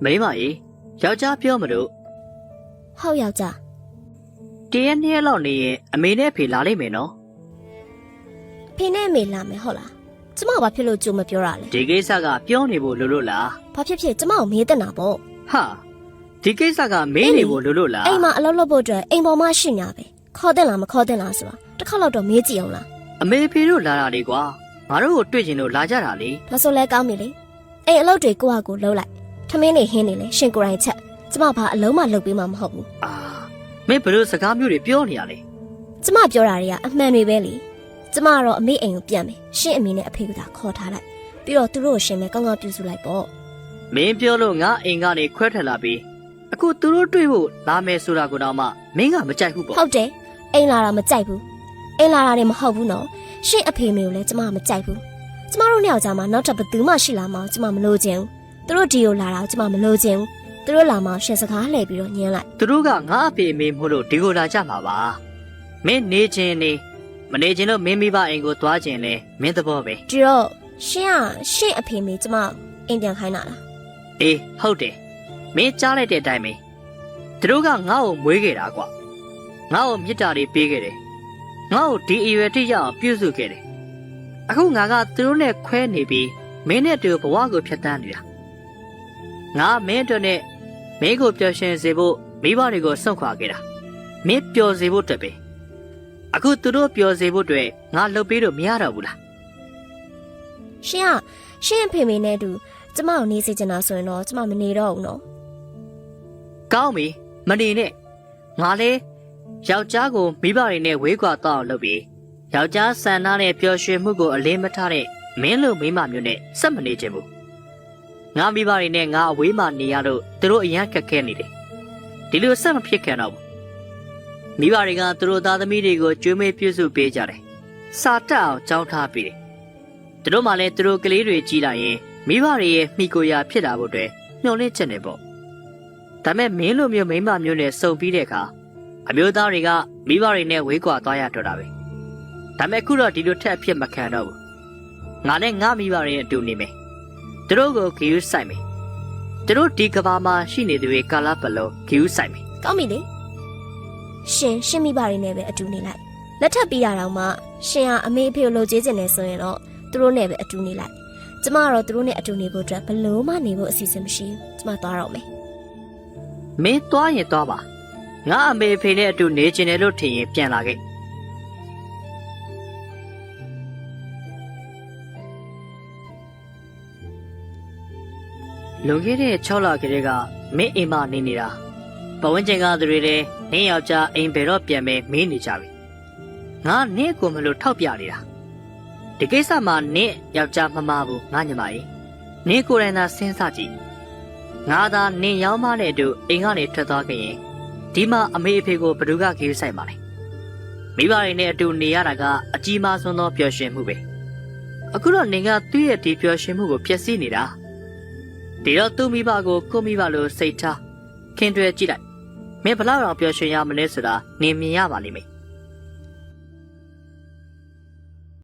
မိမကြီးယောက်ျားပြောမလို့ ဟုတ်ယောက်ျား တရက်နှစ်ရက်လောက်နေရင်အမေနဲ့အဖေလာလိမ့်မယ်နော် ဖေနဲ့အမေလာမယ်ဟုတ်လားကျမဘာဖြစ်လို့ကြိုမပြောရလဲ ဒီကိစ္စကပြောနေဖို့လို့လား ဘာဖြစ်ဖြစ်ကျမကိုမေးတင်တာပေါ့ ဟာဒီကိစ္စကမေးနေဖို့လို့လား အိမ်မှာအလုပ်လုပ်ဖို့အတွက်အိမ်ပေါ်မှာရှိညာပဲခေါ်တင်လားမခေါ်တင်လားဆိုတာတစ်ခါတော့မေးကြည့်အောင်လား အမေဖေတို့လာတာလေကွာငါတို့ကိုတွေ့ချင်လို့လာကြတာလေ ဒါဆိုလဲကောင်းပြီလေအိမ်အလုပ်တွေကိုယ့်ဟာကိုယ်လုပ်လိုက်ထမင်းနေဟင်းနေလေရှင်ကိုယ်တိုင်ချက်ကျမဘာအလုံးမလုပ်ပေးမှမဟုတ်ဘူး အာမင်းဘယ်လိုစကားမျိုးတွေပြောနေရလဲ ကျမပြောတာတွေကအမှန်တွေပဲလေကျမကတော့အမေအိမ်ကိုပြန်မယ်ရှင့်အမေနဲ့အဖေကသာခေါ်ထားလိုက်ပြီးတော့သူတို့ကိုရှင်မဲကောင်းကောင်းပြုစုလိုက်ပေါ့ မင်းပြောလို့ငါအိမ်ကနေခွဲထွက်လာပြီးအခုသူတို့တွေ့ဖို့လာမယ်ဆိုတာကိုတော့မှမင်းကမကြိုက်ဘူးပေါ့ ဟုတ်တယ်အိမ်လာတာမကြိုက်ဘူးအိမ်လာတာလည်းမဟုတ်ဘူးနော်ရှင့်အဖေမေကိုလည်းကျမမကြိုက်ဘူးကျမတို့နှစ်ယောက်ကြားမှာနောက်ထပ်ဘယ်သူမှရှိလာမှကျမမလို့ခြင်းသူတို့ဒီကိုလာတာကိုကျမမလို့ခြင်းသူတို့လာမှရှင်စကားလှည့်ပြီးတော့ညင်းလိုက် သူတို့ကငါအဖေအမေမို့လို့ဒီကိုလာကြမှာပါမင်းနေချင်းနေမနေချင်းလို့မင်းမိဘအိမ်ကိုသွားခြင်းလဲမင်းသဘောပဲ ဒီတော့ရှင်ကရှင့်အဖေမေကျမအိမ်ပြန်ခိုင်းတာလား အေးဟုတ်တယ်မင်းကြားလိုက်တဲ့အတိုင်းပဲသူတို့ကငါ့ကိုမွေးခဲ့တာကွာငါ့ကိုမြစ်တာတွေပေးခဲ့တယ်ငါ့ကိုဒီအရွယ်ထိရအောင်ပြုစုခဲ့တယ်အခုငါကသူတို့နဲ့ခွဲနေပြီးမင်းနဲ့တူဘဝကိုဖျက်ဆီးနေတာငါမင်းတို့နဲ့မင်းကိုပျော်ရွှင်စေဖို့မိဘတွေကိုစွန့်ခွာခဲ့တာမင်းပျော်စေဖို့အတွက်ပဲအခုသူတို့ပျော်စေဖို့အတွက်ငါလုပ်ပေးလို့မရတော့ဘူးလား ရှင်ကရှင့်အဖေမေနဲ့အတူကျမကိုနေစေချင်တာဆိုရင်တော့ကျမမနေတော့ဘူးနော် ကောင်းပြီမနေနဲ့ငါလဲယောက်ျားကိုမိဘတွေနဲ့ဝေးကွာတော့အောင်လုပ်ပြီးယောက်ျားဆန္ဒနဲ့ပျော်ရွှင်မှုကိုအလေးမထားတဲ့မင်းလိုမိန်းမမျိုးနဲ့ဆက်မနေချင်ဘူးငါမိဘတွေနဲ့ငါအဝေးမှနေရလို့သူတို့အရန်ခက်ခဲနေတယ်ဒီလိုဆက်မဖြစ်ခံတော့ဘူးမိဘတွေကသူတို့သားသမီးတွေကိုကြွေးမေးပြုစုပေးကြတယ်စာတက်အောင်ကြောင်းထားပေးတယ်သူတို့မှလည်းသူတို့ကလေးတွေကြီးလာရင်မိဘတွေရဲ့မိကိုရာဖြစ်လာဖို့အတွက်မျှော်လင့်ချက်နေပေါ့ဒါမဲ့မင်းလိုမျိုးမိန်းမမျိုးနဲ့စုံပြီးတဲ့အခါအမျိုးသားတွေကမိဘတွေနဲ့ဝေးကွာသွားရတော့တာပဲဒါမဲ့အခုတော့ဒီလိုထက်အဖြစ်မခံတော့ဘူးငါနဲ့ငါမိဘတွေနဲ့အတူနေမယ်သူတို့ကိုဂီယူဆိုင်မယ်သူတို့ဒီကဘာမှာရှိနေသူတွေကာလာပလုံးဂီယူဆိုင်မယ် ကောင်းပြီလေရှင်မိဘတွေနဲ့ပဲအတူနေလိုက်လက်ထပ်ပြီးရတော့မှရှင်ကအမေအဖေကိုလှုပ်ကြေးကျင်နေဆိုရင်တော့သူတို့နဲ့ပဲအတူနေလိုက်ကျမကတော့သူတို့နဲ့အတူနေဖို့အတွက်ဘလို့မှနေဖို့အစီအစဉ်မရှိဘူးကျမသွားတော့မယ် မင်းသွားရင်သွားပါငါအမေဖေနဲ့အတူနေချင်တယ်လို့ထင်ရင်ပြန်လာခဲ့လွန်ခဲ့တဲ့6လကလေးကမင်းအိမ်မနေနေတာပဝန်းကျင်ကသူတွေလည်းနင်းယောက်ျားအိမ်ဘယ်တော့ပြန်မယ်မင်းနေကြပြီငါနင်းကိုမလို့ထောက်ပြနေတာဒီကိစ္စမှာနင်းယောက်ျားမမဘူးငါညီမကြီးနင်းကိုယ်တိုင်သာစဉ်းစားကြည့်ငါသာနင်းရောင်းမနဲ့အတူအိမ်ကနေထွက်သွားခဲ့ရင်ဒီမှာအမေအဖေကိုဘယ်သူကဂရုစိုက်ပါလဲမိဘတွေနဲ့အတူနေရတာကအကြီးမားဆုံးသောပျော်ရွှင်မှုပဲအခုတော့နင်ကသူ့ရဲ့ဒီပျော်ရွှင်မှုကိုဖျက်ဆီးနေတာဒီတော့သူ့မိဘကိုကိုမိဘလိုစိတ်ထားခင်တွယ်ကြည့်လိုက်မင်းဘလောက်တော့ပျော်ရွှင်ရမလဲဆိုတာနင်မြင်ရပါလိမ့်မယ်